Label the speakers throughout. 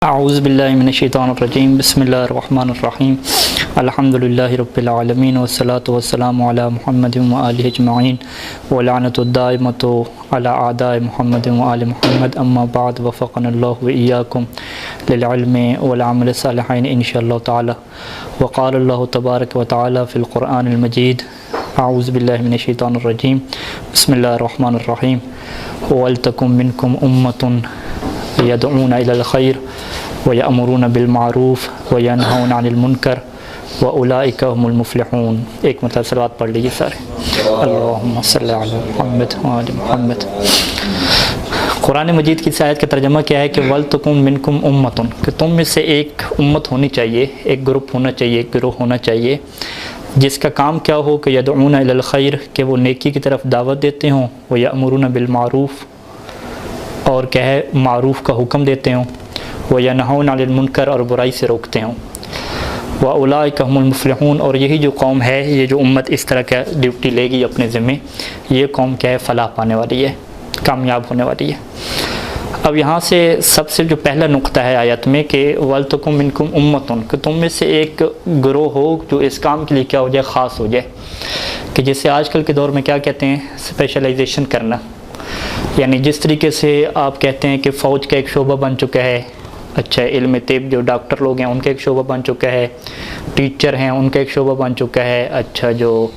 Speaker 1: अऊज़ुबिल्लाहि मिनश्शैतानिर्रजीम बिस्मिल्लाहिर्रहमानिर्रहीम अल्हम्दुलिल्लाहि रब्बिल आलमीन वस्सलातु वस्सलामु अला मुहम्मदिन व आलिहि अजमईन व लानतु दाइमतु अला आदाए मुहम्मदिन व आलि मुहम्मद अम्मा बाद वफ़क़नल्लाहु व इय्याकुम लिल इल्मि वल अमलि सालिहीन इंशाअल्लाह ताला व क़ाल अल्लाहु तबारक व तआला फ़िल क़ुरआनिल मजीद अऊज़ुबिल्लाहि मिनश्शैतानिर्रजीम बिस्मिल्लाहिर्रहमानिर्रहीम वल तकुम मिनकुम उम्मतुन यदऊना इलल खैर व यअमुरूना बिल मारूफ़ व यनहौना अनिल मुनकर व उलाइका हुमुल मुफ़्लिहून। एक मतलब सलावत पढ़ लीजिए सारे। अल्लाहुम्मा सल्लि अला मुहम्मद व आलि मुहम्मद। कुरान मजीद की इस आयत का तर्जुमा क्या है कि वल तकुम मिनकुम उम्मतुन, कि तुम में से एक उम्मत होनी चाहिए, एक ग्रुप होना चाहिए, एक गिरोह होना चाहिए जिसका काम क्या हो कि यदऊना इलल खैर, कि वो नेकी की तरफ दावत देते हों, व यअमुरूना बिल मारूफ़, और क्या है मारूफ़ का हुक्म देते हों, व यनहौना अनिल मुनकर, और बुराई से रोकते हों, व उलाइका हुमुल मुफ़्लिहून, और यही जो कौम है, ये जो उम्मत इस तरह का ड्यूटी लेगी अपने ज़िम्मे, ये कौम क्या है फलाह पाने वाली है, कामयाब होने वाली है। अब यहाँ से सबसे जो पहला नुक्ता है आयत में कि वल तकुम मिनकुम उम्मतुन, कि तुम में से एक गिरोह हो जो इस काम के लिए क्या हो जाए, ख़ास हो जाए, कि जैसे आजकल के दौर में क्या कहते हैं स्पेशलाइजेशन करना, यानी जिस तरीके से आप कहते हैं कि फ़ौज का एक शोबा बन चुका है, अच्छा इल्म तिब जो डॉक्टर लोग हैं उनका एक शोबा बन चुका है, टीचर हैं उनका एक शोबा बन चुका है, अच्छा जो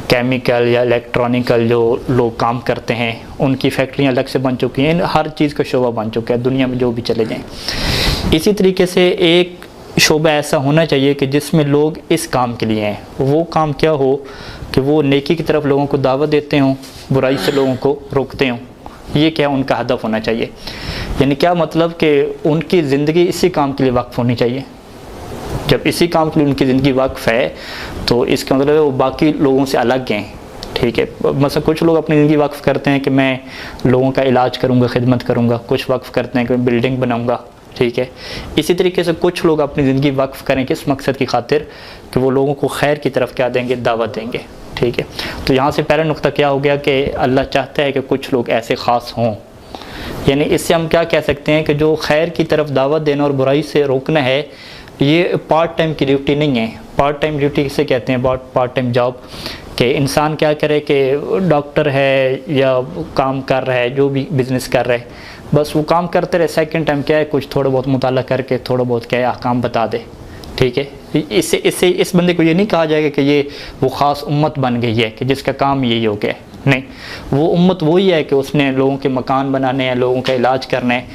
Speaker 1: केमिकल या इलेक्ट्रॉनिकल जो लोग काम करते हैं उनकी फैक्ट्रियां अलग से बन चुकी हैं, हर चीज़ का शोबा बन चुका है दुनिया में जो भी चले जाएं। इसी तरीके से एक शोबा ऐसा होना चाहिए कि जिसमें लोग इस काम के लिए हैं, वो काम क्या हो कि वो नेकी की तरफ लोगों को दावत देते हों, बुराई से लोगों को रोकते हों, ये क्या उनका हदफ होना चाहिए। यानी क्या मतलब कि उनकी ज़िंदगी इसी काम के लिए वक्फ़ होनी चाहिए। जब इसी काम के लिए उनकी ज़िंदगी वक्फ़ है तो इसका मतलब है वो बाकी लोगों से अलग हैं, ठीक है। मतलब कुछ लोग अपनी ज़िंदगी वक्फ़ करते हैं कि मैं लोगों का इलाज करूँगा, खिदमत करूँगा, कुछ वक्फ़ करते हैं कि मैं बिल्डिंग बनाऊँगा, ठीक है। इसी तरीके से कुछ लोग अपनी ज़िंदगी वक्फ़ करें किस मकसद की खातिर कि वो लोगों को खैर की तरफ क्या देंगे, दावत देंगे, ठीक है। तो यहाँ से पहला नुक्ता क्या हो गया कि अल्लाह चाहता है कि कुछ लोग ऐसे ख़ास हों, यानी इससे हम क्या कह सकते हैं कि जो खैर की तरफ दावत देना और बुराई से रोकना है ये पार्ट टाइम की ड्यूटी नहीं है। पार्ट टाइम ड्यूटी किसे कहते हैं, पार्ट टाइम जॉब, कि इंसान क्या करे कि डॉक्टर है या काम कर रहा है, जो भी बिज़नेस कर रहा है, बस वो काम करते रहे, सेकंड टाइम क्या है कुछ थोड़ा बहुत मुताला करके थोड़ा बहुत क्या है अहकाम बता दे, ठीक है। इससे इस बंदे को ये नहीं कहा जाएगा कि ये वो ख़ास उम्मत बन गई है कि जिसका काम यही हो गया, नहीं। वो उम्मत वही है कि उसने लोगों के मकान बनाने हैं, लोगों का इलाज करना है,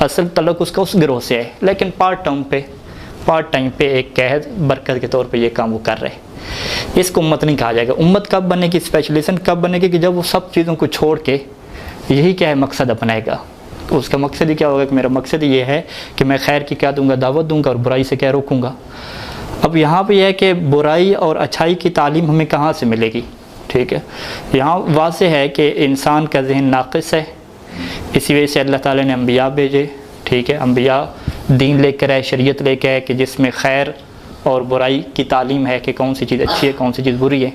Speaker 1: असल तल्लुक़ उसका उस गिरोह से है, लेकिन पार्ट टाइम पे एक कहत बरकत के तौर पे ये काम वो कर रहे हैं। इसको उम्मत नहीं कहा जाएगा। उम्मत कब बनेगी, स्पेशलाइजेशन कब बनेगी, कि जब वो सब चीज़ों को छोड़ के यही क्या है मकसद अपनाएगा। उसका मकसद ही क्या होगा कि मेरा मकसद ये है कि मैं खैर की क्या दूंगा, दावत दूंगा और बुराई से क्या रोकूंगा। अब यहाँ पे यह है कि बुराई और अच्छाई की तालीम हमें कहाँ से मिलेगी, ठीक है। यहाँ वाज़े है कि इंसान का जहन नाक़िस है, इसी वजह से अल्लाह ताला ने अम्बिया भेजे, ठीक है। अम्बिया दीन लेकर आए, शरीयत लेकर आए कि जिसमें खैर और बुराई की तालीम है कि कौन सी चीज़ अच्छी है, कौन सी चीज़ बुरी है।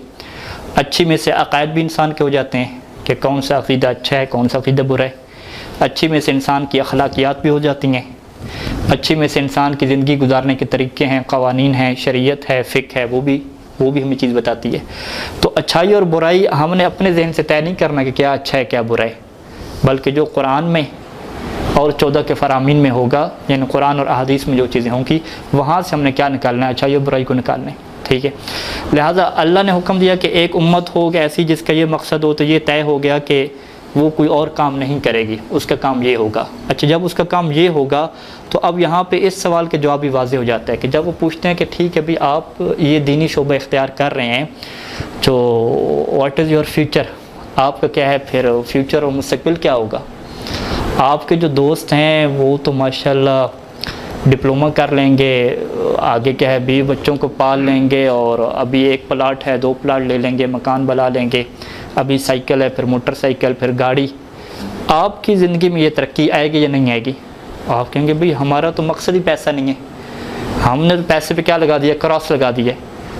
Speaker 1: अच्छी में से अक़ायद भी इंसान के हो जाते हैं कि कौन सा अक़ीदा अच्छा है, कौन सा अक़ीदा बुरा है। अच्छी में से इंसान की अखलाकियात भी हो जाती हैं, अच्छी में से इंसान की ज़िंदगी गुजारने के तरीक़े हैं, क़वानीन हैं, शरीयत है, फ़िक़्ह है, वो भी हमें चीज़ बताती है। तो अच्छाई और बुराई हमने अपने जहन से तय नहीं करना कि क्या अच्छा है क्या बुरा है, बल्कि जो कुरान में और 14 के फ़रामीन में होगा, यानी कुरान और अहादीस में जो चीज़ें होंगी वहाँ से हमने क्या निकालना है, अच्छाई और बुराई को निकालना है, ठीक है। लिहाजा अल्लाह ने हुक्म दिया कि एक उम्मत हो ऐसी जिसका ये मकसद हो, तो ये तय हो गया कि वो कोई और काम नहीं करेगी, उसका काम ये होगा। अच्छा, जब उसका काम ये होगा तो अब यहाँ पे इस सवाल के जवाब भी वाज़े हो जाता है कि जब वो पूछते हैं कि ठीक है भाई आप ये दीनी शोबा इख्तियार कर रहे हैं, तो व्हाट इज़ योर फ्यूचर, आपका क्या है फिर फ्यूचर और मुस्तक़बिल क्या होगा। आपके जो दोस्त हैं वो तो माशाल्लाह डिप्लोमा कर लेंगे, आगे क्या है 20 बच्चों को पाल लेंगे, और अभी एक प्लाट है 2 प्लाट ले लेंगे, मकान बना लेंगे, अभी साइकिल है, फिर मोटरसाइकिल, फिर गाड़ी। आपकी ज़िंदगी में ये तरक्की आएगी या नहीं आएगी। आप कहेंगे भाई हमारा तो मकसद ही पैसा नहीं है, हमने तो पैसे पे क्या लगा दिया, क्रॉस लगा दिया।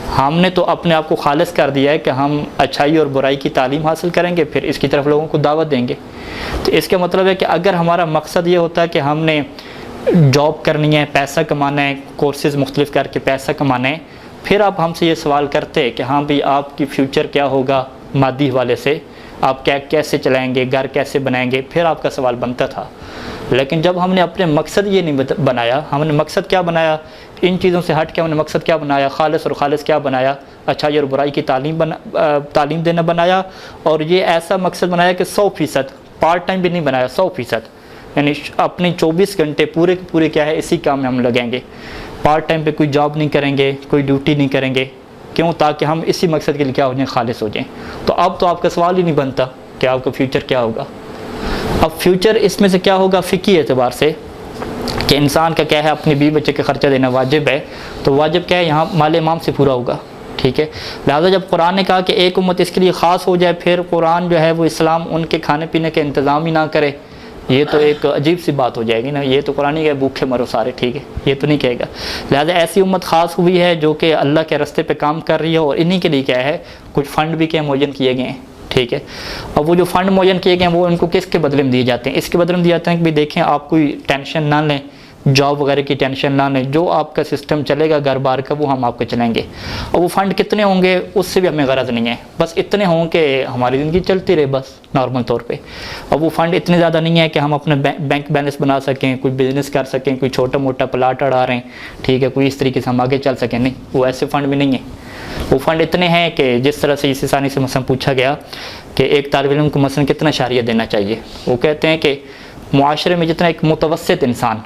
Speaker 1: हमने तो अपने आप को खालिस कर दिया है कि हम अच्छाई और बुराई की तालीम हासिल करेंगे, फिर इसकी तरफ लोगों को दावत देंगे। तो इसका मतलब है कि अगर हमारा मकसद ये होता है कि हमने जॉब करनी है, पैसा कमाना है, कोर्सेज़ मुख्तलिफ करके पैसा कमाना है, फिर आप हमसे ये सवाल करते कि हाँ भाई आपकी फ़्यूचर क्या होगा मादी हवाले से, आप क्या कैसे चलाएंगे, घर कैसे बनाएंगे, फिर आपका सवाल बनता था। लेकिन जब हमने अपने मकसद ये नहीं बनाया, हमने मकसद क्या बनाया, इन चीज़ों से हट के हमने मकसद क्या बनाया, खालिस और खालिस क्या बनाया, अच्छाई और बुराई की तालीम देना बनाया। और ये ऐसा मकसद बनाया कि 100% पार्ट टाइम भी नहीं बनाया, 100%, यानी अपने 24 घंटे पूरे के पूरे क्या है इसी काम में हम लगेंगे, पार्ट टाइम पे कोई जॉब नहीं करेंगे, कोई ड्यूटी नहीं करेंगे। क्यों? ताकि हम इसी मकसद के लिए क्या हो जाए, खालिस हो जाएं। तो अब तो आपका सवाल ही नहीं बनता कि आपका फ्यूचर क्या होगा। अब फ्यूचर इसमें से क्या होगा फ़िकी एतबार से कि इंसान का क्या है, अपने बीवी बच्चे का ख़र्चा देना वाजिब है, तो वाजिब क्या है यहाँ माल इमाम से पूरा होगा, ठीक है। लिहाजा जब कुरान ने कहा कि एक उम्मत इसके लिए ख़ास हो जाए, फिर कुरान जो है वो इस्लाम उनके खाने पीने के इंतज़ाम ही ना करे, ये तो एक अजीब सी बात हो जाएगी ना। ये तो कुरान ही है भूखे मरो सारे, ठीक है, ये तो नहीं कहेगा। लिहाजा ऐसी उम्मत ख़ास हुई है जो कि अल्लाह के रास्ते पे काम कर रही है, और इन्हीं के लिए क्या है कुछ फ़ंड भी क्या मुअय्यन किए गए हैं, ठीक है। अब वो जो फ़ंड मुअय्यन किए गए हैं वो इनको किसके बदले में दिए जाते हैं? इसके बदले में दिए जाते हैं कि भाई देखें आप कोई टेंशन ना लें, जॉब वगैरह की टेंशन ना लें, जो आपका सिस्टम चलेगा घर बार का वो हम आपको चलाएंगे। और वो फ़ंड कितने होंगे उससे भी हमें गरज नहीं है, बस इतने हों कि हमारी ज़िंदगी चलती रहे बस नॉर्मल तौर पे। अब वो फ़ंड इतने ज़्यादा नहीं है कि हम अपने बैंक बैलेंस बना सकें, कोई बिज़नेस कर सकें, कोई छोटा मोटा प्लाट अड़ा रहे हैं, ठीक है, कोई इस तरीके से हम आगे चल सकें, नहीं, वो ऐसे फ़ंड भी नहीं है। वो फ़ंड इतने हैं कि जिस तरह से इस आसानी से मसलन पूछा गया कि एक तालिब इल्म को मसलन कितना शारिया देना चाहिए, वो कहते हैं कि मुआशरे में जितना एक मुतवस्सित इंसान,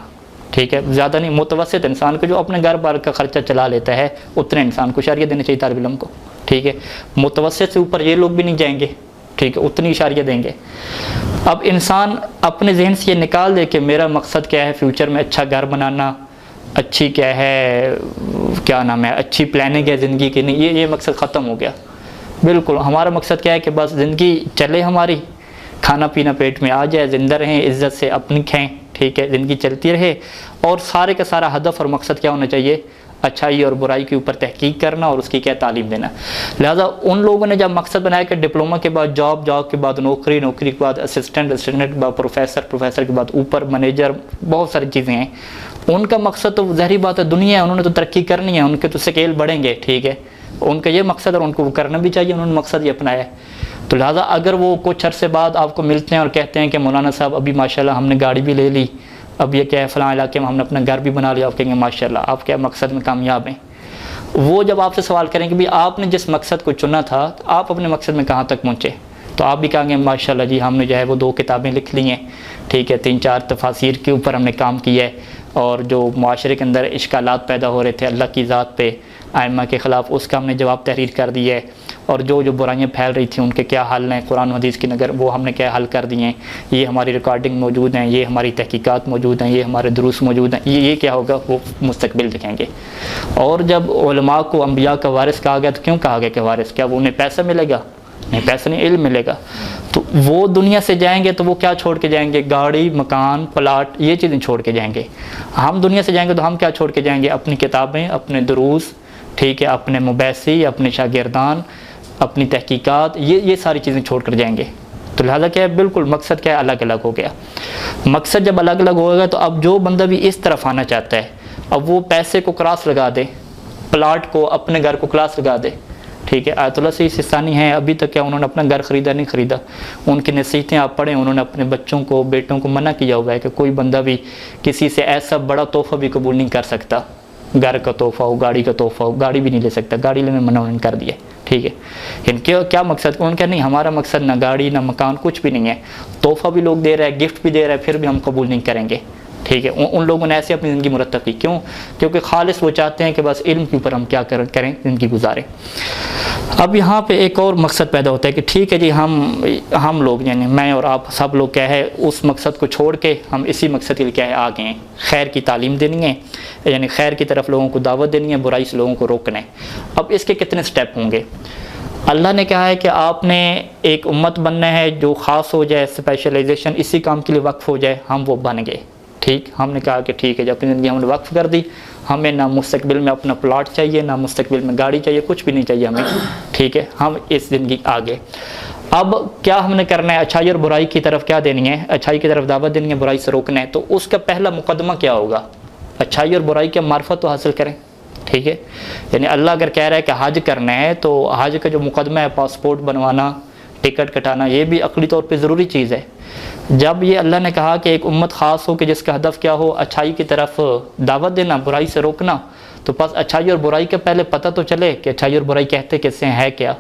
Speaker 1: ठीक है, ज़्यादा नहीं, मुतवस्सित इंसान को जो अपने घर बार का ख़र्चा चला लेता है, उतने इंसान को शारिया देना चाहिए तालिब इल्म को, ठीक है। मुतवस्सित से ऊपर ये लोग भी नहीं जाएंगे, ठीक है, उतनी शारिया देंगे। अब इंसान अपने जहन से ये निकाल दे कि मेरा मकसद क्या है, फ्यूचर में अच्छा घर बनाना, अच्छी क्या है, क्या नाम है, अच्छी प्लानिंग है ज़िंदगी की, नहीं, ये मकसद ख़त्म हो गया। बिल्कुल हमारा मकसद क्या है कि बस ज़िंदगी चले हमारी, खाना पीना पेट में आ जाए, ज़िंदा रहें, इज़्ज़त से अपनी खाएँ, ठीक है, ज़िंदगी चलती रहे। और सारे का सारा हदफ और मकसद क्या होना चाहिए, अच्छाई और बुराई के ऊपर तहकीक करना और उसकी क्या तालीम देना। लिहाजा उन लोगों ने जब मकसद बनाया कि डिप्लोमा के बाद जॉब, जॉब के बाद नौकरी, नौकरी के बाद असिस्टेंट, असिस्टेंट के बाद प्रोफेसर, प्रोफेसर के बाद ऊपर मैनेजर, बहुत सारी चीज़ें हैं, उनका मकसद तो ज़ाहिर बात है दुनिया है, उन्होंने तो तरक्की करनी है, उनके तो स्केल बढ़ेंगे, ठीक है, उनका ये मकसद और उनको वो करना भी चाहिए, उन्होंने मकसद ये अपनाया है। तो लिहाजा अगर वो कुछ अरसे बाद आपको मिलते हैं और कहते हैं कि मौलाना साहब अभी माशाल्लाह हमने गाड़ी भी ले ली, अब ये क्या है फ़लाँ इलाके में हमने अपना घर भी बना लिया, आप कहेंगे माशाल्लाह आप क्या मकसद में कामयाब हैं। वो जब आपसे सवाल करेंगे भाई आपने जिस मकसद को चुना था तो आप अपने मकसद में कहाँ तक पहुँचे, तो आप भी कहेंगे माशाल्लाह जी हमने जो है वो 2 किताबें लिख ली हैं, ठीक है, 3-4 तफासिर के ऊपर हमने काम किया है, और जो माशरे के अंदर इश्कालात पैदा हो रहे थे अल्लाह की ज़ात पे, आइम्मा के ख़िलाफ़, उसका हमने जवाब तहरीर कर दिया है, और जो बुराइयाँ फैल रही थी उनके क्या हल हैं कुरान हदीस की नज़र, वो हमने क्या हल कर दिए हैं, ये हमारी रिकॉर्डिंग मौजूद हैं, ये हमारी तहकीकात मौजूद हैं, ये हमारे दुरूस मौजूद हैं, ये क्या होगा वो मुस्तकबिल दिखेंगे। और जब उलमा को अम्बिया का वारिस कहा गया तो क्यों कहा गया कि वारिस, क्या वो उन्हें पैसा मिलेगा? नहीं, पैसा नहीं, इल्म मिलेगा। तो वो दुनिया से जाएंगे तो वो क्या छोड़ के जाएंगे, गाड़ी, मकान, प्लाट, ये चीज़ें छोड़ के जाएंगे। हम दुनिया से जाएंगे तो हम क्या छोड़ के जाएंगे, अपनी किताबें, अपने दुरूस, ठीक है, अपने मुबैसी, अपने शागिर्दान, अपनी तहकीकात, ये सारी चीज़ें छोड़ कर जाएंगे। तो लिहाजा क्या है, बिल्कुल मकसद क्या है, अलग अलग हो गया। मकसद जब अलग अलग होगा तो अब जो बंदा भी इस तरफ आना चाहता है, अब वो पैसे को क्रॉस लगा दे, प्लाट को, अपने घर को क्रॉस लगा दे, ठीक है। आयतुल्लाह सईद सिस्तानी हैं, अभी तक क्या उन्होंने अपना घर ख़रीदा नहीं ख़रीदा, उनकी नसीहतें आप पढ़ें, उन्होंने अपने बच्चों को, बेटों को मना किया हुआ है कि कोई बंदा भी किसी से ऐसा बड़ा तोहफ़ा भी कबूल नहीं कर सकता, घर का तोहफ़ा हो, गाड़ी का तोहफ़ा हो, गाड़ी भी नहीं ले सकता, गाड़ी लेने मना उन्होंने कर दिया, ठीक है। इनके क्या मकसद, उन्होंने कहा नहीं हमारा मकसद ना गाड़ी ना मकान कुछ भी नहीं है, तोहफ़ा भी लोग दे रहे हैं, गिफ्ट भी दे रहे हैं, फिर भी हम कबूल नहीं करेंगे, ठीक है। उन लोगों ने ऐसे अपनी ज़िंदगी मुरतब की, क्यों? क्योंकि खालिस वो चाहते हैं कि बस इल्म के ऊपर हम क्या करें ज़िंदगी गुजारें। अब यहाँ पे एक और मकसद पैदा होता है कि ठीक है जी, हम लोग यानी मैं और आप सब लोग क्या है उस मकसद को छोड़ के हम इसी मकसद के लिए क्या है आ गए हैं, खैर की तालीम देनी है, यानी खैर की तरफ लोगों को दावत देनी है, बुराई से लोगों को रोकना है। अब इसके कितने स्टेप होंगे? अल्लाह ने कहा है कि आपने एक उम्मत बनना है जो ख़ास हो जाए, स्पेशलाइजेशन इसी काम के लिए वक्फ हो जाए, हम वो बन गए, ठीक। हमने कहा कि ठीक है, जब अपनी ज़िंदगी हमने वक्फ कर दी, हमें ना मुस्तकबिल में अपना प्लॉट चाहिए, ना मुस्तकबिल में गाड़ी चाहिए, कुछ भी नहीं चाहिए हमें, ठीक है, हम इस ज़िंदगी आगे। अब क्या हमने करना है, अच्छाई और बुराई की तरफ क्या देनी है, अच्छाई की तरफ दावत देनी है, बुराई से रोकना है। तो उसका पहला मुकदमा क्या होगा, अच्छाई और बुराई के मार्फत तो हासिल करें। ठीक है, यानी अल्लाह अगर कह रहा है कि हज करना है तो हज का जो मुकदमा है, पासपोर्ट बनवाना, टिकट कटाना, ये भी अक़ली तौर पे ज़रूरी चीज़ है। जब ये अल्लाह ने कहा कि एक उम्मत ख़ास हो कि जिसका हदफ क्या हो, अच्छाई की तरफ दावत देना, बुराई से रोकना, तो बस अच्छाई और बुराई का पहले पता तो चले कि अच्छाई और बुराई कहते किससे है क्या,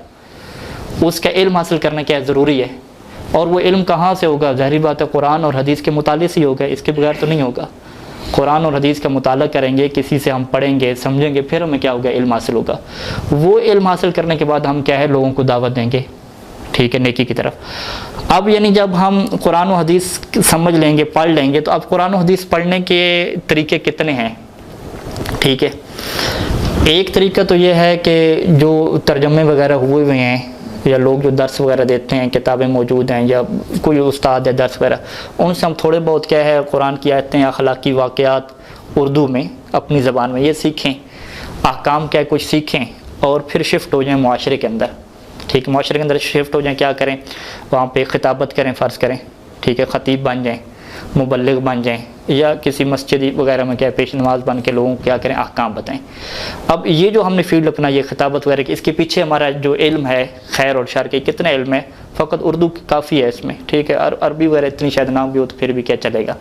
Speaker 1: उसका इल्म हासिल करना क्या ज़रूरी है। और वो इल्म कहाँ से होगा, ज़ाहिर बात है कुरान और हदीस के मुताले से ही होगा, इसके बगैर तो नहीं होगा। कुरान और हदीस का मुताला करेंगे, किसी से हम पढ़ेंगे समझेंगे, फिर हमें क्या होगा, इल्म हासिल होगा। वो इल्म हासिल करने के बाद हम क्या है, लोगों को दावत देंगे, ठीक है, नेकी की तरफ। अब यानी जब हम कुरान और हदीस समझ लेंगे, पढ़ लेंगे, तो अब कुरान और हदीस पढ़ने के तरीके कितने हैं। ठीक है, एक तरीका तो ये है कि जो तर्जमे वगैरह हुए हुए हैं, या लोग जो दर्स वगैरह देते हैं, किताबें मौजूद हैं, या कोई उस्ताद है दर्स वगैरह, उनसे हम थोड़े बहुत क्या है कुरान की आयतें, अखलाकी वाक़यात उर्दू में अपनी ज़बान में ये सीखें, अहकाम क्या कुछ सीखें, और फिर शिफ्ट हो जाएं मुआशरे के अंदर। ठीक है, मुआशरे के अंदर शिफ्ट हो जाएं, क्या करें, वहाँ पे खिताबत करें, फ़र्ज़ करें, ठीक है, ख़तीब बन जाएँ, मुबल्लिग बन जाएँ, या किसी मस्जिद वगैरह में क्या पेश नमाज बन के लोगों को क्या करें, अहकाम बताएं। अब ये जो हमने फील्ड अपना ये खिताबत वगैरह की, इसके पीछे हमारा जो इल्म है खैर और शर के, कितना इल्म है, फ़कत उर्दू काफ़ी है इसमें। ठीक है, अरबी वगैरह इतनी शायद ना भी हो तो फिर भी क्या चलेगा।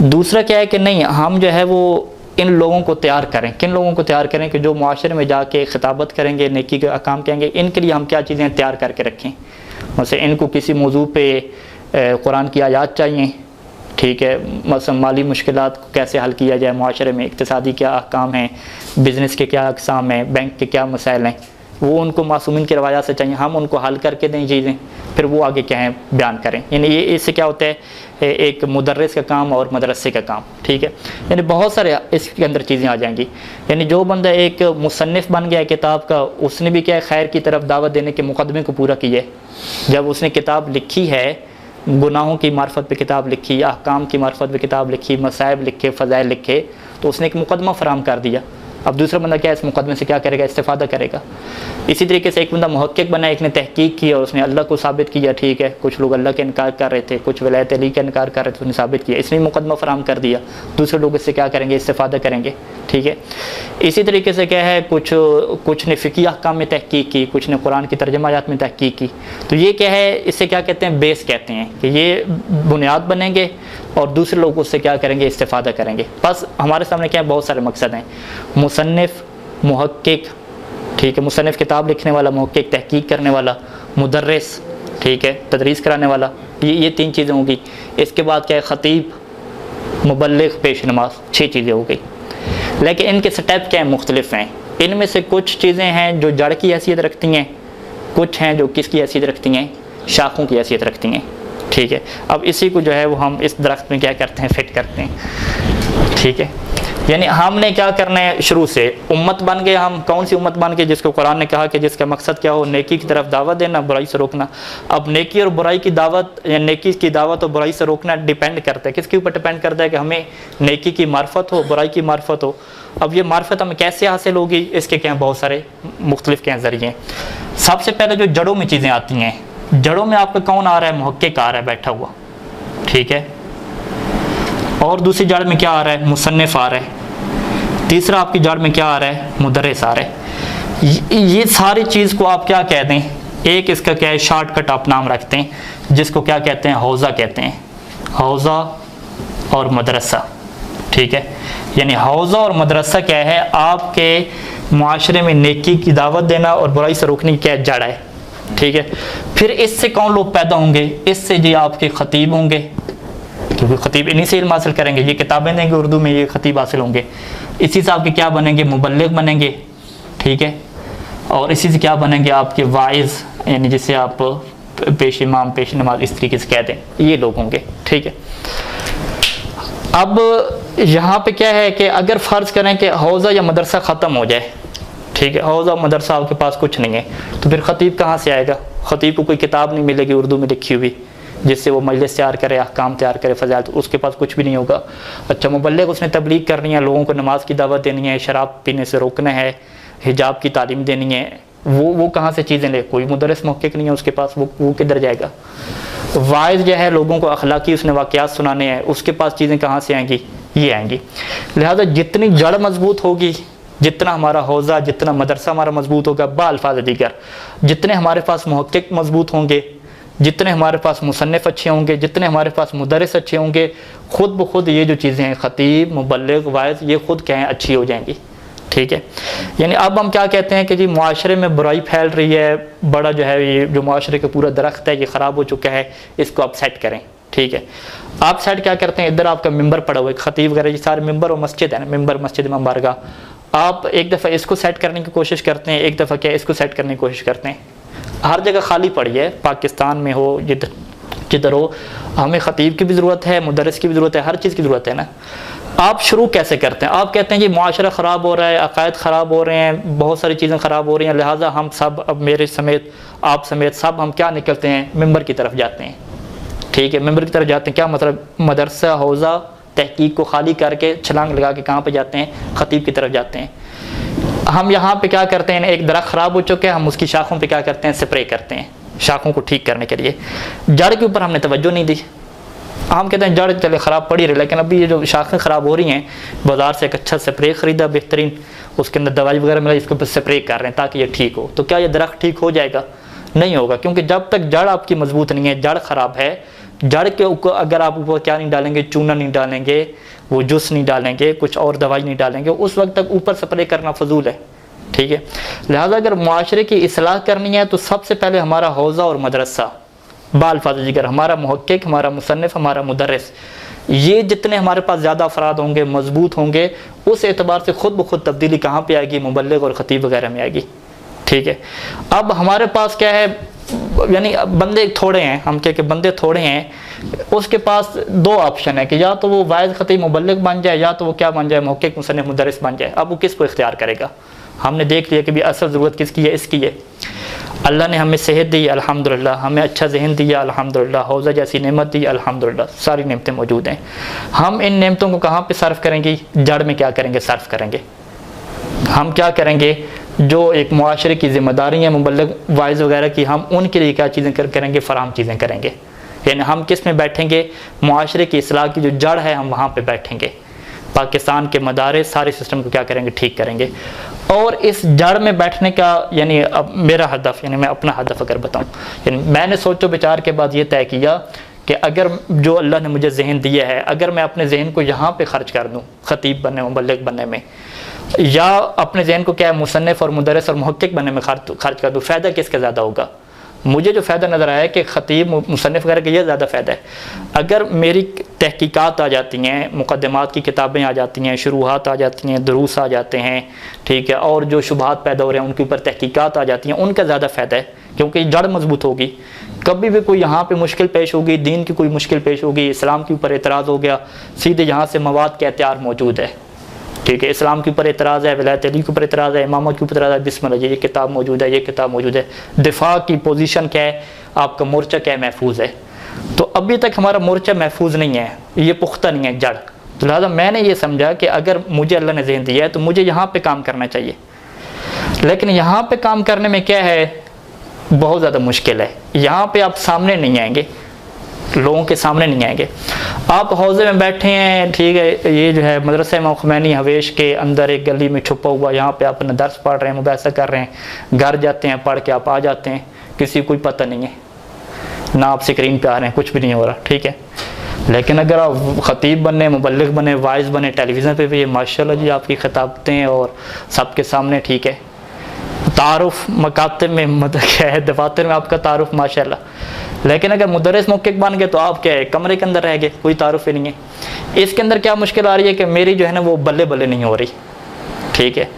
Speaker 1: दूसरा क्या है कि नहीं, हम जो है वो इन लोगों को तैयार करें। किन लोगों को तैयार करें कि जो मुआशरे में जाके खिताबत करेंगे, नेकी का काम करेंगे, इनके लिए हम क्या चीज़ें तैयार करके रखें। वैसे इनको किसी मौजू पे कुरान की आयात चाहिए, ठीक है, मसलन माली मुश्किलात को कैसे हल किया जाए मुआशरे में, इक़्तिसादी क्या अहकाम हैं, बिज़नेस के क्या अक़साम हैं, बैंक के क्या मसाइल हैं, वो उनको मासूमिन की रवायात से चाहिए, हम उनको हल करके दें चीज़ें, फिर वो आगे क्या है बयान करें। यानी ये इससे क्या होता है, एक मुदर्रिस का काम और मदरसे का काम। ठीक है, यानी बहुत सारे इसके अंदर चीज़ें आ जाएंगी। यानी जो बंदा एक मुसन्निफ़ बन गया किताब का, उसने भी क्या है खैर की तरफ दावत देने के मुकदमे को पूरा किया है। जब उसने किताब लिखी है, गुनाहों की मार्फत पे किताब लिखी, अहकाम की मार्फत पे किताब लिखी, मसाइब लिखे, फ़ज़ाइल लिखे, तो उसने एक मुकदमा फ़राहम कर दिया। अब दूसरा बंदा क्या इस मुकदमे से क्या करेगा, इस्तेफ़ादा करेगा। इसी तरीके से एक बंदा मुहक्किक बना, एक ने तहकीक की और उसने अल्लाह को साबित किया। ठीक है, कुछ लोग अल्लाह के इनकार कर रहे थे, कुछ वलायत अली का इनकार कर रहे थे, उसने साबित किया, इसने मुकदमा फ़राहम कर दिया। दूसरे लोग इससे क्या करेंगे, इस्तेफ़ादा करेंगे। ठीक है, इसी तरीके से क्या है, कुछ ने फ़िक़ही अहकाम में तहकीक की, कुछ ने कुरान की तर्जुमायात में तहकीक की। तो ये क्या है, इससे क्या कहते हैं, बेस कहते हैं कि ये बुनियाद बनेंगे और दूसरे लोग उससे क्या करेंगे, इस्तेफ़ादा करेंगे। बस हमारे सामने क्या है, बहुत सारे मकसद हैं, मुसन्निफ़, मुहक्किक, ठीक है, मुसन्निफ़ किताब लिखने वाला, मुहक्किक तहकीक करने वाला, मुदर्रिस, ठीक है, तदरीस कराने वाला, ये 3 चीज़ें होंगी। इसके बाद क्या है, ख़तीब, मुबल्लिग, पेश नमाज, 6 चीज़ें हो गई। लेकिन इनके स्टेप क्या हैं, मुख्तलिफ हैं। इनमें से कुछ चीज़ें हैं जो जड़ की हैसियत रखती हैं, कुछ हैं जो किसकी हैसियत रखती हैं, शाखों की हैसियत रखती हैं। ठीक है, अब इसी को जो है वो हम इस दरख्त में क्या करते हैं, फिट करते हैं। ठीक है, यानी हमने क्या करना है, शुरू से उम्मत बन गए हम। कौन सी उम्मत बन गए, जिसको कुरान ने कहा कि जिसका मकसद क्या हो, नेकी की तरफ दावत देना, बुराई से रोकना। अब नेकी और बुराई की दावत, या नेकी की दावत और बुराई से रोकना डिपेंड करता है, किसके ऊपर डिपेंड करता है कि हमें नेकी की मार्फत हो, बुराई की मार्फत हो। अब ये मार्फत हमें कैसे हासिल होगी, इसके क्या बहुत सारे मुख्तलिफ क्या ज़रिए हैं। सबसे पहले जो जड़ों में चीज़ें आती हैं, जड़ों में आपका कौन आ रहा है, मुहक्किक आ रहा है बैठा हुआ। ठीक है, और दूसरी जड़ में क्या आ रहा है, मुसन्निफ़ आ रहा है। तीसरा आपकी जड़ में क्या आ रहा है, मुदर्रिस आ रहा है। ये सारी चीज़ को आप क्या कह दें, एक इसका क्या है शॉर्टकट आप नाम रखते हैं, जिसको क्या कहते हैं, हौज़ा कहते हैं, हौज़ा और मदरसा। ठीक है, यानी हौज़ा और मदरसा क्या है, आपके मुआशरे में नेकी की दावत देना और बुराई से रोकने की क्या जड़ है। ठीक है, फिर इससे कौन लोग पैदा होंगे, इससे जी आपके ख़तीब होंगे, क्योंकि ख़तीब इन्हीं से इल्म हासिल करेंगे, ये किताबें देंगे उर्दू में, ये ख़तीब हासिल होंगे। इसी से आपके क्या बनेंगे, मुबल्लिग बनेंगे। ठीक है, और इसी से क्या बनेंगे, आपके वाइज़, यानी जिसे आप पेश इमाम, पेश नमाज, इस तरीके से कहते हैं, ये लोग होंगे। ठीक है, अब यहाँ पे क्या है कि अगर फ़र्ज़ करें कि हौज़ा या मदरसा ख़त्म हो जाए, ठीक है, हौज़ा मदरसा आपके पास कुछ नहीं है, तो फिर ख़तीब कहाँ से आएगा। ख़तीब को कोई किताब नहीं मिलेगी उर्दू में लिखी हुई जिससे वो मजलिस तैयार करे, अहकाम तैयार करे, फ़ज़ाइल, तो उसके पास कुछ भी नहीं होगा। अच्छा, मुबल्लिग, उसने तबलीग करनी है, लोगों को नमाज की दावत देनी है, शराब पीने से रोकना है, हिजाब की तालीम देनी है, वो कहाँ से चीज़ें ले, कोई मुदर्रिस मुहक्किक नहीं है उसके पास, वो किधर जाएगा। वाइज जो है लोगों को अखलाकी उसने वाक़यात सुनाने हैं, उसके पास चीज़ें कहाँ से आएंगी, ये आएंगी। लिहाजा जितनी जड़ मजबूत होगी, जितना हमारा हौज़ा, जितना मदरसा हमारा मजबूत होगा, बाल्फाज़ दीगर जितने हमारे पास मुहक्किक मजबूत होंगे, जितने हमारे पास मुसन्निफ़ अच्छे होंगे, जितने हमारे पास मुदर्रिस अच्छे होंगे, ख़ुद ब खुद ये जो चीज़ें हैं ख़तीब, मुबल्लिग़, वाइज़, ये ख़ुद क्या हैं, अच्छी हो जाएंगी। ठीक है, यानी अब हम क्या कहते हैं कि जी मुआशरे में बुराई फैल रही है, बड़ा जो है ये जो मुआशरे का पूरा दरख्त है ये ख़राब हो चुका है, इसको आप सेट करें। ठीक है, आप सेट क्या करते हैं, इधर आपका मिंबर पड़ा हुआ है, ख़तीब वगैरह ये सारे मिंबर और मस्जिद है ना, मिंबर मस्जिद इमाम बारगाह, आप एक दफ़ा इसको सेट करने की कोशिश करते हैं, एक दफ़ा क्या इसको सेट करने की कोशिश करते हैं। हर जगह खाली पड़ी है, पाकिस्तान में हो जिधर हो, हमें ख़तीब की भी ज़रूरत है, मुदर्रिस की भी ज़रूरत है, हर चीज़ की ज़रूरत है ना। आप शुरू कैसे करते हैं, आप कहते हैं जी मुआशरा ख़राब हो रहा है, अक़ायद ख़राब हो रहे हैं, बहुत सारी चीज़ें ख़राब हो रही हैं, लिहाजा हम सब, अब मेरे समेत आप समेत सब, हम क्या निकलते हैं, मिंबर की तरफ जाते हैं। ठीक है, मिंबर की तरफ जाते हैं, क्या मतलब, मदरसा हौज़ा तहकीक को खाली करके छलांग लगा के कहाँ पे जाते हैं, ख़तीब की तरफ जाते हैं। हम यहाँ पे क्या करते हैं, एक दरख्त ख़राब हो चुके हैं, हम उसकी शाखों पे क्या करते हैं, स्प्रे करते हैं शाखों को ठीक करने के लिए। जड़ के ऊपर हमने तवज्जो नहीं दी, हम कहते हैं जड़ चले ख़राब पड़ी रही, लेकिन अभी ये जो शाखें ख़राब हो रही हैं, बाज़ार से एक अच्छा स्प्रे ख़रीदा बेहतरीन, उसके अंदर दवाई वगैरह मिला, इसके ऊपर स्प्रे कर रहे हैं ताकि ये ठीक हो। तो क्या ये दरख्त ठीक हो जाएगा? नहीं होगा, क्योंकि जब तक जड़ आपकी मजबूत नहीं है, जड़ ख़राब है, जड़ के ऊपर अगर आप ऊपर क्या नहीं डालेंगे, चूना नहीं डालेंगे, वो जूस नहीं डालेंगे, कुछ और दवाई नहीं डालेंगे, उस वक्त तक ऊपर स्प्रे करना फजूल है। ठीक है, लिहाजा अगर मुआशरे की इस्लाह करनी है तो सबसे पहले हमारा हौज़ा और मदरसा, बाल्फाज़ जिगर, हमारा मुहक्किक, हमारा मुसन्निफ़, हमारा मुदर्रिस, ये जितने हमारे पास ज़्यादा अफराद होंगे, मजबूत होंगे, उस एतबार से ख़ुद ब खुद तब्दीली कहाँ पे आएगी, मुबल्लिग़ और ख़तीब वगैरह में आएगी। ठीक है, अब हमारे पास क्या है, यानी बंदे थोड़े हैं, हम क्या कि बंदे थोड़े हैं, उसके पास दो ऑप्शन है कि या तो वो वाइज़, ख़तीब, मुबल्लिग़ बन जाए, या तो वो क्या बन जाए, मुहक्किक, मुसन्निफ़, मुदर्रिस बन जाए। अब वो किस को इख्तियार करेगा? हमने देख लिया कि भी असल ज़रूरत किसकी है, इसकी है। अल्लाह ने हमें सेहत दी, अल्हम्दुलिल्लाह, हमें अच्छा जहन दिया, अल्हम्दुलिल्लाह, हौज़ा जैसी नेमत दी, अल्हम्दुलिल्लाह, सारी नेमतें मौजूद हैं। हम इन नेमतों को कहाँ पे सर्फ करेंगे, जड़ में क्या करेंगे, सर्फ करेंगे। हम क्या करेंगे, जो एक मुआशरे की ज़िम्मेदारी है, मुबल्लिग़, वाइज़ वगैरह की, हम उनके लिए क्या चीज़ें करेंगे, फ़राहम चीज़ें करेंगे। यानी हम किस में बैठेंगे, मुआशरे की इस्लाह की जो जड़ है, हम वहाँ पर बैठेंगे। पाकिस्तान के मदारे सारे सिस्टम को क्या करेंगे, ठीक करेंगे। और इस जड़ में बैठने का, यानी अब मेरा हदफ, यानी मैं अपना हदफ अगर बताऊं, यानी मैंने सोचो विचार के बाद ये तय किया कि अगर जो अल्लाह ने मुझे जहन दिया है, अगर मैं अपने जहन को यहाँ पे खर्च कर दूँ ख़तीब बनने, मुबल्लिग़ बनने में, या अपने जहन को क्या है, मुसन्निफ़ और मुदर्रिस और मुहक्किक बनने में खर्च कर दूँ, फ़ायदा किसका ज़्यादा होगा? मुझे जो फ़ायदा नज़र आया है कि ख़तीब, मुसन्निफ़ वगैरह का ये ज़्यादा फ़ायदा है। अगर मेरी तहकीकात आ जाती हैं, मुक़द्दमात की किताबें आ जाती हैं, शुरूहात आ जाती हैं, दुरूस आ जाते हैं, ठीक है, और जो शुबहात पैदा हो रहे हैं उनके ऊपर तहकीकात आ जाती हैं, उनका ज़्यादा फ़ायदा है, क्योंकि जड़ मजबूत होगी। कभी भी कोई यहाँ पे मुश्किल पेश होगी, दीन की कोई मुश्किल पेश होगी, इस्लाम के ऊपर एतराज़ हो गया, सीधे यहाँ से मवाद का एहतियार मौजूद है। ठीक है, इस्लाम के ऊपर एतराज़ है, विलायत अली के ऊपर एतराज़ है, इमामत के ऊपर एतराज़ है, बिस्मिल्लाह, ये किताब मौजूद है, ये किताब मौजूद है। दिफा की पोजीशन क्या है, आपका मोर्चा क्या है, महफूज है। तो अभी तक हमारा मोर्चा महफूज नहीं है, ये पुख्ता नहीं है जड़। तो लिहाजा मैंने ये समझा कि अगर मुझे अल्लाह ने ज़हन दिया है तो मुझे यहाँ पे काम करना चाहिए। लेकिन यहाँ पे काम करने में क्या है, बहुत ज़्यादा मुश्किल है। यहाँ पे आप सामने नहीं आएंगे, लोगों के सामने नहीं आएंगे। आप हौज़े में बैठे हैं, ठीक है, ये जो है मदरसा इमाम ख़ुमैनी हवेश के अंदर एक गली में छुपा हुआ, यहाँ पे आप अपना दर्स पढ़ रहे हैं, मुबाहिसा कर रहे हैं, घर जाते हैं, पढ़ के आप आ जाते हैं, किसी को कोई पता नहीं है, ना आप स्क्रीन पे आ रहे हैं, कुछ भी नहीं हो रहा। ठीक है, लेकिन अगर आप ख़तीब बने, मुबल्लिग़ बने, वाइज़ बने, टेलीविज़न पे भी ये माशाल्लाह जी आपकी खिताबतें और सबके सामने, ठीक है, तारुफ मकातिब में, मतलब क्या है, दफातर में आपका तारुफ माशाल्लाह। लेकिन अगर मुदर्रिस मुहक्किक बन गए तो आप क्या है, कमरे के अंदर रह गए, कोई तारुफ ही नहीं है। इसके अंदर क्या मुश्किल आ रही है कि मेरी जो है ना वो बल्ले बल्ले नहीं हो रही। ठीक है,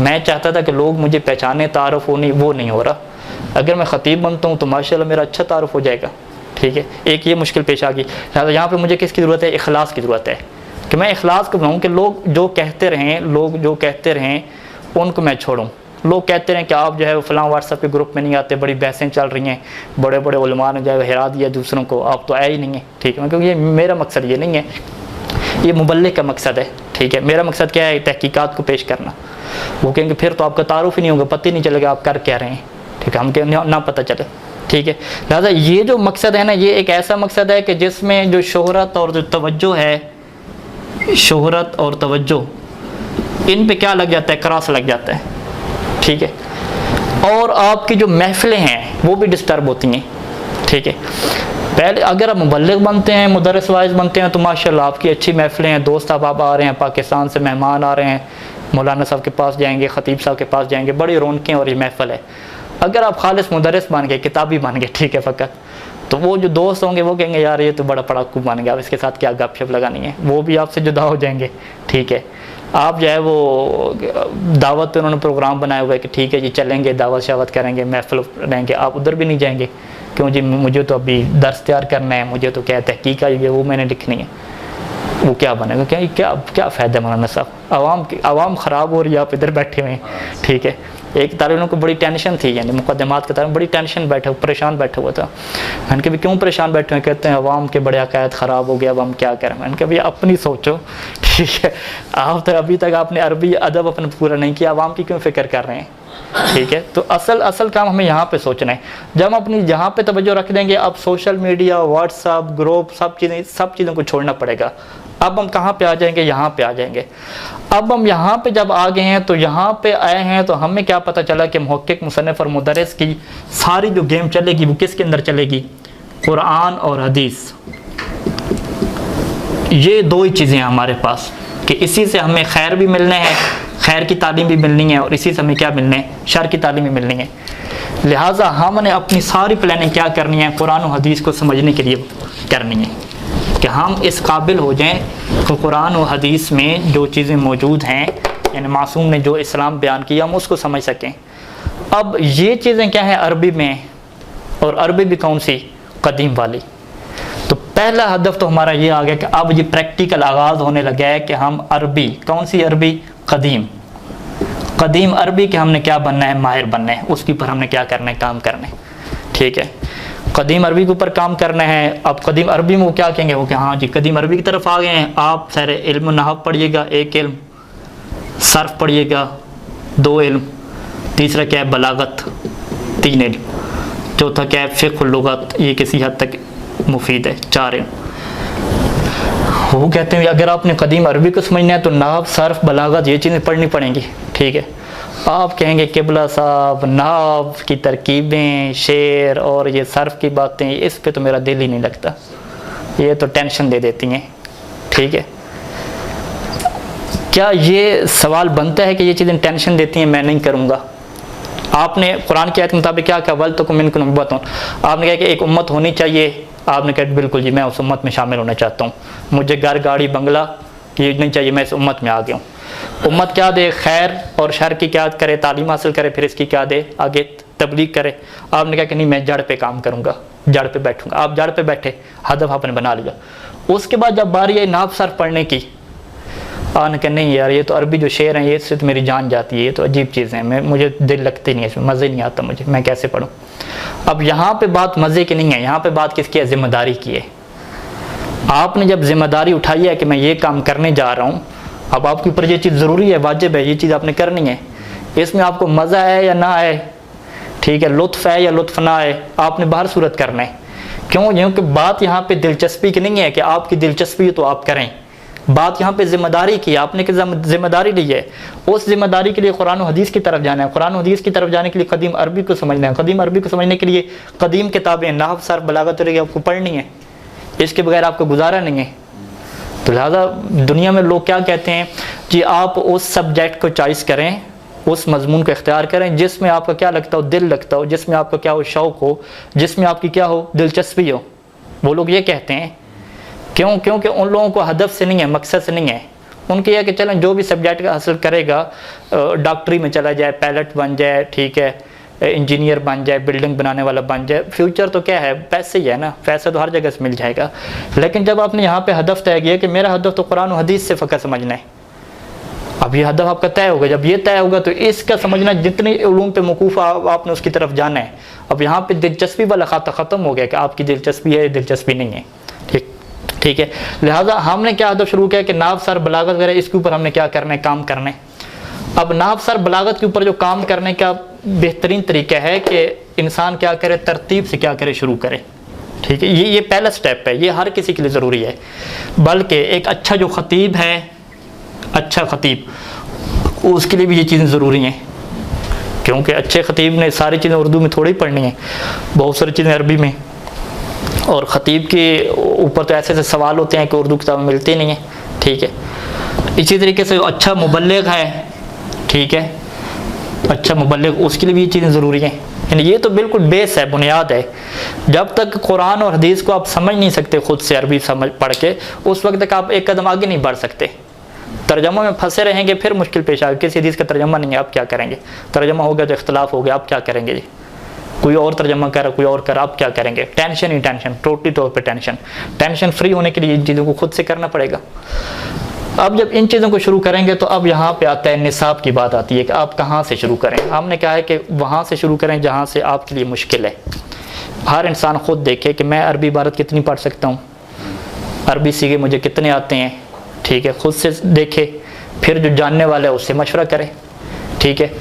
Speaker 1: मैं चाहता था कि लोग मुझे पहचाने, तारुफ होनी, वो नहीं हो रहा। अगर मैं ख़तीब बनता हूँ तो माशाल्लाह मेरा अच्छा तारुफ हो जाएगा। ठीक है, एक ये मुश्किल पेश आ गई। लिहाजा यहाँ पे मुझे किसकी ज़रूरत है, इखलास की ज़रूरत है, कि मैं इखलास को बनाऊँ कि लोग जो कहते रहें उनको मैं छोड़ूँ। लोग कहते हैं कि आप जो है वो फ़लाँ व्हाट्सएप के ग्रुप में नहीं आते, बड़ी बहसें चल रही हैं, बड़े बड़े उलमा ने जो है हिरा दिया दूसरों को, आप तो आए ही नहीं है। ठीक है, क्योंकि ये मेरा मकसद ये नहीं है, ये मुबल्लिग़ का मकसद है। ठीक है, मेरा मकसद क्या है, तहकीकात को पेश करना। वो कहेंगे फिर तो आपका तारुफ ही नहीं होगा, पता ही नहीं चलेगा आप कर क्या रहे हैं, ठीक है, हम कहेंगे ना पता चले, ठीक है। लिहाजा ये जो मकसद है ना, ये एक ऐसा मकसद है कि जिसमें जो शोहरत और जो तवज्जो है, शोहरत और तवज्जो, इन पे क्या लग जाता है, क्रॉस लग जाता है, ठीक है। और आपकी जो महफिलें हैं वो भी डिस्टर्ब होती हैं, ठीक है। पहले अगर आप मुबल्लिग बनते हैं, मुदर्रिस वाइज बनते हैं, तो माशाल्लाह आपकी अच्छी महफिलें हैं, दोस्त अब आ रहे हैं, पाकिस्तान से मेहमान आ रहे हैं, मौलाना साहब के पास जाएंगे, ख़तीब साहब के पास जाएंगे, बड़ी रौनकें और ये महफिल है। अगर आप खालिस मुदर्रिस बन गए, किताबी बन गए, ठीक है फ़कत, तो वो जो दोस्त होंगे वो कहेंगे यार ये तो बड़ा पड़ाकू बन गया, अब इसके साथ क्या गपशप लगानी है, वो भी आपसे जुदा हो जाएंगे, ठीक है। आप जो है वो दावत पे उन्होंने प्रोग्राम बनाया हुआ है कि ठीक है जी चलेंगे, दावत शावत करेंगे, महफिल रहेंगे, आप उधर भी नहीं जाएंगे, क्यों जी मुझे तो अभी दर्स तैयार करना है, मुझे तो क्या तहकीक आई है वो मैंने लिखनी है, वो क्या बनेगा, क्या क्या फ़ायदा मौलाना साहब, आवाम ख़राब हो रही है, आप इधर बैठे हुए हैं, ठीक है। एक तालिब को बड़ी टेंशन थी, यानी मुकदमात के तरह बड़ी टेंशन परेशान बैठा हुआ था। मैंने कहा क्यों परेशान बैठे हुए, कहते हैं अवाम के बड़े अकायद ख़राब हो गया, अब हम क्या करें। मैंने कहा भैया अपनी सोचो, ठीक है, आप तो अभी तक आपने अरबी अदब अपना पूरा नहीं किया, अवाम की क्यों फ़िक्र कर रहे हैं, ठीक है। तो असल काम हमें यहाँ पे सोचना है। जब हम अपनी जहाँ पे तवज्जो रख देंगे, अब सोशल मीडिया, व्हाट्सअप ग्रुप, सब चीज़ों को छोड़ना पड़ेगा। अब हम कहाँ पे आ जाएंगे, यहाँ पे आ जाएंगे। अब हम यहाँ पे जब आ गए हैं, तो यहाँ पे आए हैं, तो हमें क्या पता चला कि मुहक्किक, मुसन्निफ और मुदर्रिस की सारी जो गेम चलेगी वो किसके अंदर चलेगी, कुरान और हदीस। ये दो ही चीज़ें हैं हमारे पास कि इसी से हमें खैर भी मिलने हैं, खैर की तालीम भी मिलनी है, और इसी से हमें क्या मिलने है, शर की तालीम भी मिलनी है। लिहाजा हमने अपनी सारी प्लानिंग क्या करनी है, कुरान और हदीस को समझने के लिए करनी है कि हम इस काबिल हो जाएं कि कुरान और हदीस में जो चीज़ें मौजूद हैं, यानी मासूम ने जो इस्लाम बयान किया, हम उसको समझ सकें। अब ये चीज़ें क्या हैं अरबी में, और अरबी भी कौन सी, कदीम वाली। तो पहला हदफ तो हमारा ये आ गया कि अब ये प्रैक्टिकल आगाज़ होने लगा है कि हम अरबी, कौन सी अरबी, कदीम अरबी के हमने क्या बनना है, माहिर बनना है, उसके ऊपर हमने क्या करना है, काम करना है, ठीक है। कदीम अरबी के ऊपर काम करना है। अब कदीम अरबी में वो क्या कहेंगे, वो कि हाँ जी कदीम अरबी की तरफ आ गए हैं, आप सारे इल्म नहव पढ़िएगा, एक इल्म, सर्फ पढ़िएगा 2 इल्म, तीसरा क्या है बलागत 3 इल्म, चौथा क्या है फ़िक़्ह लुग़त, ये किसी हद तक मुफीद है 4 इल्म। वो कहते हैं अगर आपने कदीम अरबी को समझना है तो नहव, सर्फ, बलागत ये चीज़ें पढ़नी पड़ेंगी, ठीक है। आप कहेंगे किबला साहब नाव की तरकीबें, शेर और ये सर्फ की बातें, इस पे तो मेरा दिल ही नहीं लगता, ये तो टेंशन दे देती हैं, ठीक है। क्या ये सवाल बनता है कि ये चीज़ें टेंशन देती हैं, मैं नहीं करूँगा। आपने कुरान की आयत के मुताबिक क्या कहा, वल तकुम मिनकुम उम्मतुन, आपने कहा कि एक उम्मत होनी चाहिए, आपने कहा बिल्कुल जी मैं उस उम्मत में शामिल होना चाहता हूँ, मुझे घर गाड़ी बंगला ये नहीं चाहिए, मैं इस उम्मत में आ गया हूँ। उम्मत क्या दे, खैर और शर की क्या करे, तालीम हासिल करे, फिर इसकी क्या दे, आगे तबलीग करे। आपने कहा कि नहीं मैं जड़ पे काम करूँगा, जड़ पे बैठूँगा। आप जड़ पे बैठे, हदफ आपने बना लिया। उसके बाद जब बारी आई नाफ सर्फ पढ़ने की, आपने कहा नहीं यार ये तो अरबी जो शेर हैं ये इससे तो मेरी जान जाती है, ये तो अजीब चीज़ें हैं, मुझे दिल लगती नहीं है, इसमें मज़े नहीं आता मुझे, मैं कैसे पढ़ूँ। अब यहाँ पे बात मज़े की नहीं है, यहाँ पे बात किसकी है, ज़िम्मेदारी की है। आपने जब जिम्मेदारी उठाई है कि मैं ये काम करने जा रहा हूँ, अब आपके ऊपर ये चीज़ ज़रूरी है, वाजिब है, ये चीज़ आपने करनी है। इसमें आपको मज़ा आए या ना आए, ठीक है, लुत्फ़ है या लुत्फ़ ना आए, आपने बाहर सूरत करना है। क्यों, क्योंकि बात यहाँ पे दिलचस्पी की नहीं है कि आपकी दिलचस्पी तो आप करें, बात यहाँ पे ज़िम्मेदारी की, आपने ज़िम्मेदारी ली है। उस ज़िम्मेदारी के लिए कुरान और हदीस की तरफ जाना है। कुरान और हदीस की तरफ जाने के लिए कदीम अरबी को समझना है। कदीम अरबी को समझने के लिए कदीम किताबें, नाहव, सर्फ, बलागत आपको पढ़नी है, इसके बगैर आपको गुजारा नहीं है। तो लिहाजा दुनिया में लोग क्या कहते हैं कि आप उस सब्जेक्ट को चॉइस करें, उस मजमून को इख्तियार करें जिसमें आपका क्या लगता हो, दिल लगता हो, जिसमें आपका क्या हो, शौक़ हो, जिसमें आपकी क्या हो, दिलचस्पी हो। वो लोग ये कहते हैं। क्यों, क्योंकि उन लोगों को हदफ से नहीं है, मकसद से नहीं है। उनके यह कि चलें जो भी सब्जेक्ट हासिल करेगा, डॉक्टरी में चला जाए, पायलट बन जाए, ठीक है, इंजीनियर बन जाए, बिल्डिंग बनाने वाला बन जाए, फ्यूचर तो क्या है, पैसे ही है ना, पैसा तो हर जगह से मिल जाएगा। लेकिन जब आपने यहाँ पे हदफ तय किया कि मेरा हदफ तो कुरान और हदीस से फ़कत समझना है, अब ये हदफ आपका तय होगा। जब ये तय होगा तो इसका समझना, जितनी उलूम पे मौकूफ़ आपने उसकी तरफ जाना है। अब यहाँ पे दिलचस्पी वाला खाता ख़त्म हो गया कि आपकी दिलचस्पी है, दिलचस्पी नहीं है, ठीक है। लिहाजा हमने क्या हदफ शुरू किया कि नाव, सर, बलागत वगैरह इसके ऊपर हमने क्या करना है, काम करना है। अब नाहव सर बलागत के ऊपर जो काम करने का बेहतरीन तरीका है कि इंसान क्या करे, तरतीब से क्या करे, शुरू करे। ठीक है, ये पहला स्टेप है, ये हर किसी के लिए ज़रूरी है। बल्कि एक अच्छा जो ख़तीब है, अच्छा ख़तीब, उसके लिए भी ये चीज़ें ज़रूरी हैं, क्योंकि अच्छे ख़तीब ने सारी चीज़ें उर्दू में थोड़ी पढ़नी है, बहुत सारी चीज़ें अरबी में, और ख़तीब के ऊपर तो ऐसे ऐसे सवाल होते हैं कि उर्दू किताब में मिलते नहीं हैं। ठीक है, इसी तरीके से अच्छा मुबल्लिग है, ठीक है, अच्छा मुबल्लिग, उसके लिए भी ये चीज़ें ज़रूरी हैं। यानी ये तो बिल्कुल बेस है, बुनियाद है। जब तक कुरान और हदीस को आप समझ नहीं सकते खुद से, अरबी समझ पढ़ के, उस वक्त तक आप एक कदम आगे नहीं बढ़ सकते। तर्जमा में फंसे रहेंगे, फिर मुश्किल पेश आएगी। किसी हदीस का तर्जमा नहीं है, आप क्या करेंगे? तर्जमा हो गया तो इख्तलाफ हो गया, आप क्या करेंगे जी? कोई और तर्जमा कर, कोई और कर, आप क्या करेंगे? टेंशन ही टेंशन, टोटली तौर पर टेंशन फ्री होने के लिए इन चीज़ों को खुद से करना पड़ेगा। अब जब इन चीज़ों को शुरू करेंगे तो अब यहाँ पे आता है निसाब की बात आती है कि आप कहाँ से शुरू करें। हमने कहा है कि वहाँ से शुरू करें जहाँ से आपके लिए मुश्किल है। हर इंसान खुद देखे कि मैं अरबी इबारत कितनी पढ़ सकता हूँ, अरबी सीखे मुझे कितने आते हैं। ठीक है, खुद से देखे, फिर जो जानने वाला है उससे मशवरा करें। ठीक है,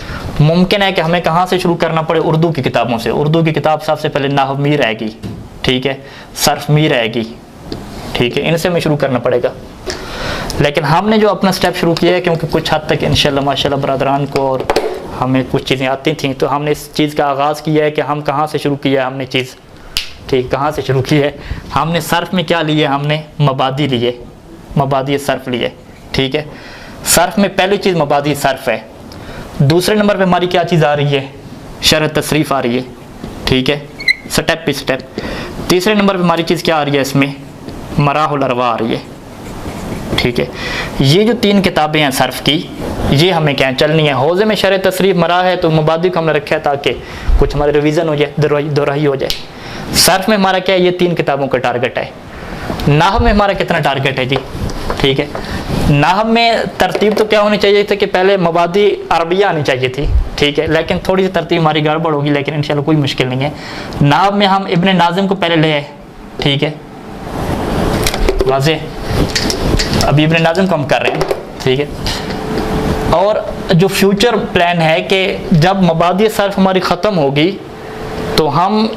Speaker 1: मुमकिन है कि हमें कहाँ से शुरू करना पड़े? उर्दू की किताबों से। उर्दू की किताब सबसे पहले नाहव में रहेगी, ठीक है, सर्फ में रहेगी, ठीक है, इनसे हमें शुरू करना पड़ेगा। लेकिन हमने जो अपना स्टेप शुरू किया है, क्योंकि कुछ हद तक इंशाल्लाह माशाल्लाह बरदरान को और हमें कुछ चीज़ें आती थी, तो हमने इस चीज़ का आगाज़ किया है कि हम कहाँ से शुरू किया है हमने चीज़। ठीक, कहाँ से शुरू की है हमने? सर्फ में क्या लिए? हमने मबादी लिए, मबादी सर्फ लिए। ठीक है, सर्फ में पहली चीज़ मबादी सर्फ है। दूसरे नंबर पे हमारी क्या चीज़ आ रही है? शरह तसरीफ़ आ रही है। ठीक है, स्टेप पे स्टेप। तीसरे नंबर पे हमारी चीज़ क्या आ रही है? इसमें मराहुल अरवा आ रही है। ठीक है, ये जो 3 किताबें हैं सर्फ की, ये हमें क्या चलनी है? हौज़े में शरह तसरीफ़ मरा है तो मुबादी को हमने रखा है ताकि कुछ हमारे रिवीजन हो जाए, दोहराई हो जाए। सर्फ में हमारा क्या है? ये 3 किताबों का टारगेट है। नाहव में हमारा कितना टारगेट है जी? ठीक है, नाहव में तरतीब तो क्या होनी चाहिए थी कि पहले मबादी अरबिया आनी चाहिए थी। ठीक है, लेकिन थोड़ी सी तरतीब हमारी गड़बड़ होगी, लेकिन इंशाल्लाह कोई मुश्किल नहीं है। नाहव में हम इब्न नाज़िम को पहले ले आए। ठीक है, वाज़े, अभी इब्न नाज़िम को हम कर रहे हैं। ठीक है, और जो फ्यूचर प्लान है कि जब मबादी सर्फ हमारी ख़त्म होगी तो हम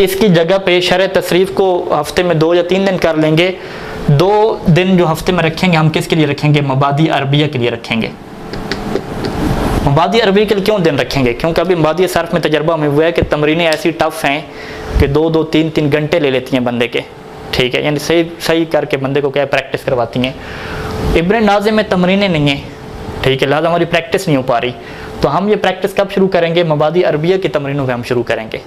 Speaker 1: इसकी जगह पे शरह तसरीफ़ को हफ्ते में 2 या 3 दिन कर लेंगे। 2 दिन जो हफ्ते में रखेंगे हम किसके लिए रखेंगे? मबादी अरबिया के लिए रखेंगे। मबादी अरबिया के लिए क्यों दिन रखेंगे? क्योंकि अभी मबादी सर्फ में तजर्बा हमें हुआ है कि तमरीनें ऐसी टफ़ हैं कि 2-2, 3-3 घंटे ले लेती हैं बंदे के। ठीक है, यानी सही करके बंदे को क्या प्रैक्टिस करवाती हैं। इब्न नाज़िम में तमरीनें नहीं हैं। ठीक है, लिहाजा हमारी प्रैक्टिस नहीं हो पा रही। तो हम ये प्रैक्टिस कब शुरू करेंगे? मबादी अरबिया की तमरीनों में हम शुरू करेंगे,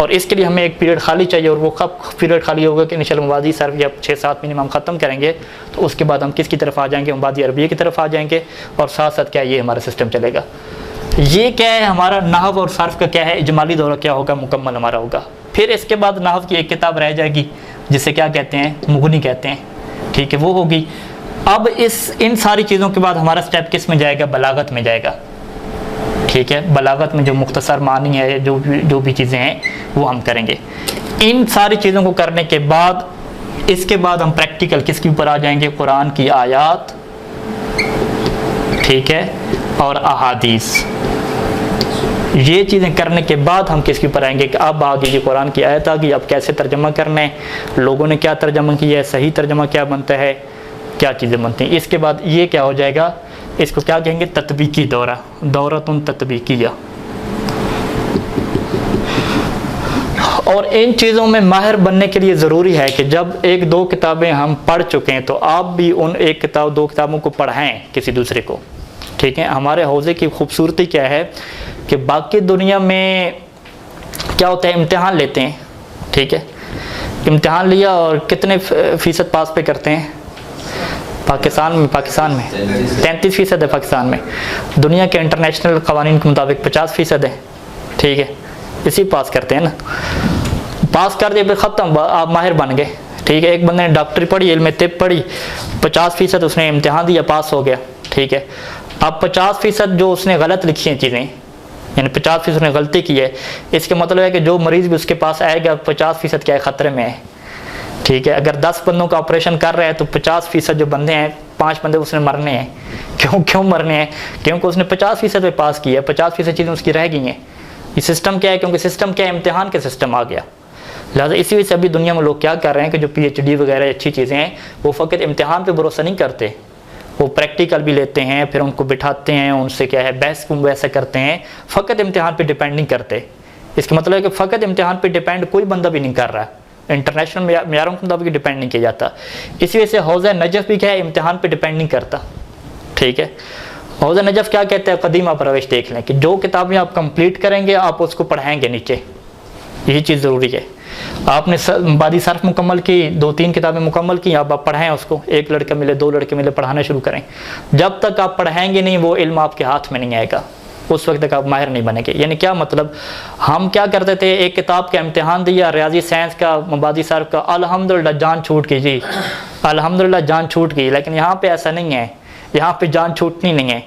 Speaker 1: और इसके लिए हमें एक पीरियड खाली चाहिए। और वो कब पीरियड खाली होगा कि इंशाल्लाह मबादी सर्फ जब 6-7 महीने में हम ख़त्म करेंगे तो उसके बाद हम किसकी तरफ आ जाएंगे? मबादी अरबिया की तरफ आ जाएंगे, और साथ साथ क्या ये हमारा सिस्टम चलेगा। ये क्या है हमारा नाहव और सर्फ का क्या है? इजमाली दौरा क्या होगा? मुकम्मल हमारा होगा। फिर इसके बाद नाहव की एक किताब रह जाएगी जिसे क्या कहते हैं? मुगनी कहते हैं। ठीक है, वो होगी। अब इन सारी चीज़ों के बाद हमारा स्टेप किस में जाएगा? बलागत में जाएगा। ठीक है, बलागत में जो मुख्तसर मानी है, जो भी चीज़ें हैं वो हम करेंगे। इन सारी चीज़ों को करने के बाद इसके बाद हम प्रैक्टिकल किसके ऊपर आ जाएंगे? कुरान की आयात, ठीक है, और अहादीस। ये चीज़ें करने के बाद हम किसके ऊपर आएंगे कि अब आगे ये कुरान की आयत आ गई, अब कैसे तर्जमा करना है, लोगों ने क्या तर्जमा किया है, सही तर्जमा क्या बनता है, क्या चीज़ें बनती हैं। इसके बाद ये क्या हो जाएगा? इसको क्या कहेंगे? तत्बीकी दौरा, दौरतुन तत्बीकिया। और इन चीज़ों में माहिर बनने के लिए ज़रूरी है कि जब 1-2 किताबें हम पढ़ चुके हैं तो आप भी उन 1 किताब 2 किताबों को पढ़ाएं किसी दूसरे को। ठीक है, हमारे हौज़े की खूबसूरती क्या है कि बाकी दुनिया में क्या होता है? इम्तिहान लेते हैं। ठीक है, इम्तिहान लिया और कितने फ़ीसद पास पे करते हैं? पाकिस्तान में 33% है पाकिस्तान में। दुनिया के इंटरनेशनल कवानीन के मुताबिक 50% है। ठीक है, इसी पास करते हैं ना। पास कर दिए फिर ख़त्म, आप माहिर बन गए। ठीक है, एक बंदे ने डॉक्टरी पढ़ी, इल्म तिब पढ़ी, 50% उसने इम्तिहान दिया, पास हो गया। ठीक है, अब 50% जो उसने गलत लिखी हैं चीज़ें, यानी 50% उसने गलती की है, इसके मतलब है कि जो मरीज़ भी उसके पास आएगा 50% क्या है? ख़तरे में है। ठीक है, अगर 10 बंदों का ऑपरेशन कर रहे हैं तो 50% जो बंदे हैं, 5 बंदे उसने मरने हैं, क्यों मरने हैं? क्योंकि उसने 50% पे पास किया है, 50% चीज़ें उसकी रह गई हैं। ये सिस्टम क्या है? क्योंकि सिस्टम क्या है? इम्तिहान के सिस्टम आ गया। लिहाजा इसी वजह से अभी दुनिया में लोग क्या कर रहे हैं कि जो PhD वगैरह अच्छी चीज़ें हैं वो फ़कत इम्तिहान पे भरोसा नहीं करते, वो प्रैक्टिकल भी लेते हैं, फिर उनको बिठाते हैं, उनसे क्या है बहस वैसा करते हैं, फ़कत इम्तिहान पे डिपेंड नहीं करते। इसका मतलब है कि फ़कत इम्तिहान पे डिपेंड कोई बंदा भी नहीं कर रहा है, इंटरनेशनल मेयारों के मुताबिक डिपेंड नहीं किया जाता। इसी वजह से हौज़ नजफ़ भी क्या है? इम्तिहान पे डिपेंड नहीं करता। ठीक है, हौज़ नजफ़ क्या कहते हैं? क़दीमा परवरिश देख लें कि जो किताबें आप कंप्लीट करेंगे आप उसको पढ़ाएंगे नीचे, यही चीज़ ज़रूरी है। आपने बादी सर्फ मुकम्मल की, 2-3 किताबें मुकम्मल की, अब आप पढ़ाएं उसको, एक लड़का मिले 2 लड़के मिले, पढ़ाना शुरू करें। जब तक आप पढ़ाएंगे नहीं वो इल्म आपके हाथ में नहीं आएगा, उस वक्त तक आप माहिर नहीं बनेंगे। यानी क्या मतलब, हम क्या करते थे, एक किताब का इम्तिहान दिया, रियाजी साइंस का, मबादी सर्फ का, अल्हम्दुलिल्लाह जान छूट गई जी, अल्हम्दुलिल्लाह जान छूट गई। लेकिन यहाँ पे ऐसा नहीं है, यहाँ पे जान छूटनी नहीं है।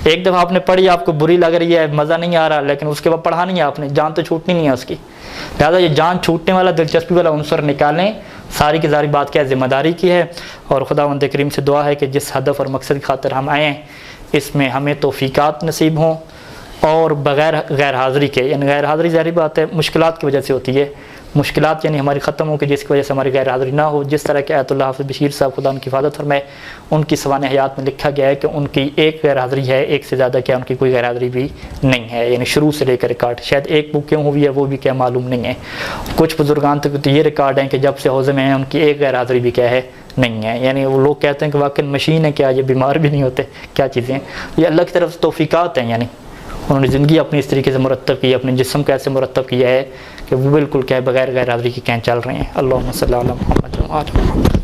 Speaker 1: एक दफ़ा आपने पढ़ी, आपको बुरी लग रही है, मज़ा नहीं आ रहा, लेकिन उसके बाद पढ़ा नहीं है आपने, जान तो छूटनी नहीं है उसकी। लिहाजा ये जान छूटने वाला, दिलचस्पी वाला उनसर निकालें। सारी की सारी बात क्या है? ज़िम्मेदारी की है। और खुदावंद करीम से दुआ है कि जिस हदफ और मकसद की खातिर हम आए हैं इसमें हमें तौफ़ीक़ात नसीब हों, और बग़ैर गैर हाज़िरी के, यानी गैर हाज़िरी ज़ाहिर बात है मुश्किलात की वजह से होती है, मुश्किलात यानी हमारी ख़त्म हो कि जिसकी वजह से हमारी गैर हाज़िरी ना हो। जिस तरह के आयतुल्लाह हाफ़िज़ बशीर साहब खुदा उनकी हिफाज़त फरमाए, उनकी सवाने हयात में लिखा गया है कि उनकी एक गैर हाज़िरी है, एक से ज़्यादा क्या उनकी कोई गैर हाज़िरी भी नहीं है, यानी शुरू से लेकर रिकॉर्ड, शायद एक बुक क्यों हुई है वो भी क्या मालूम नहीं है। कुछ बुजुर्गान तक तो ये रिकॉर्ड हैं कि जब से हौज़े में हैं उनकी एक गैर हाज़िरी भी क्या है? नहीं है। यानी वो लोग कहते हैं कि वाकई मशीन है क्या, ये बीमार भी नहीं होते, क्या चीज़ें, ये अल्लाह की तरफ से तौफ़ीक़ात हैं। यानी उन्होंने ज़िंदगी अपनी इस तरीके से मुरतब की है, अपने जिस्म को ऐसे मुरतब किया है कि वो बिल्कुल क्या है बगैर गैर हाज़िरी के क्या चल रहे हैं। अल्लाहुम्मा सल्ली अला मुहम्मद व आले मुहम्मद।